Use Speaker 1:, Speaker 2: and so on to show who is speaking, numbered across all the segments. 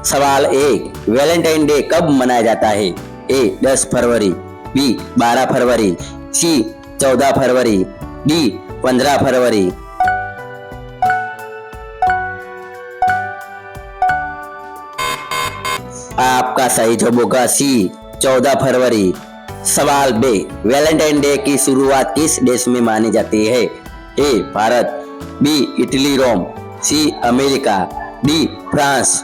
Speaker 1: सवाल 1, Valentine day कब मनाया जाता है? ए 10 फरवरी, बी 12 फरवरी, सी 14 फरवरी, डी 15 फरवरी। आपका सही जवाब होगा सी 14 फरवरी। सवाल बे, वैलेंटाइन डे की शुरुआत किस देश में मानी जाती है? ए भारत, बी इटली रोम, सी अमेरिका, डी फ्रांस।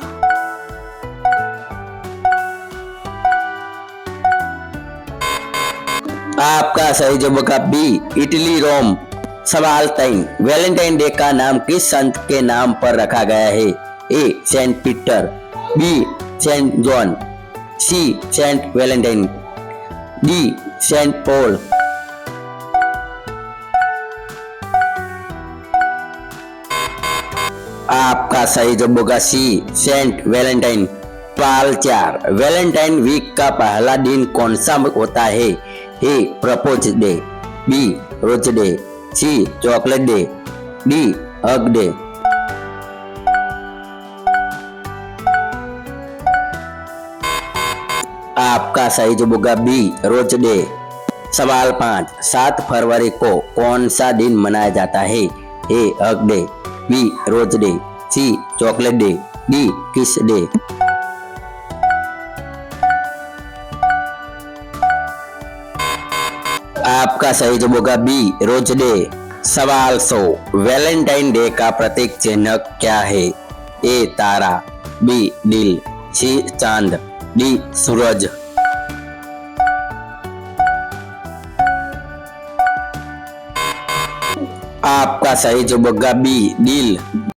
Speaker 1: आपका सही जवाब होगा बी इटली रोम। सवाल 3, वैलेंटाइन डे का नाम किस संत के नाम पर रखा गया है? A Saint Peter, B Saint John, C Saint Valentine, D Saint Paul. आपका सही जवाब होगा सी सेंट वैलेंटाइन। सवाल 4, वैलेंटाइन वीक का पहला दिन कौन सा होता है? A propose day, B rose day, C chocolate day, D hug day. आपका सही जवाब होगा बी रोज डे। सवाल 5, 7 फरवरी को कौन सा दिन मनाया जाता है? A hug day, B rose day, C chocolate day, D kiss day. आपका सही जवाब होगा बी रोज डे। सवाल 100, वैलेंटाइन डे का प्रतीक चिन्ह क्या है? ए तारा, बी दिल, सी चांद, डी सूरज। आपका सही जवाब होगा बी दिल।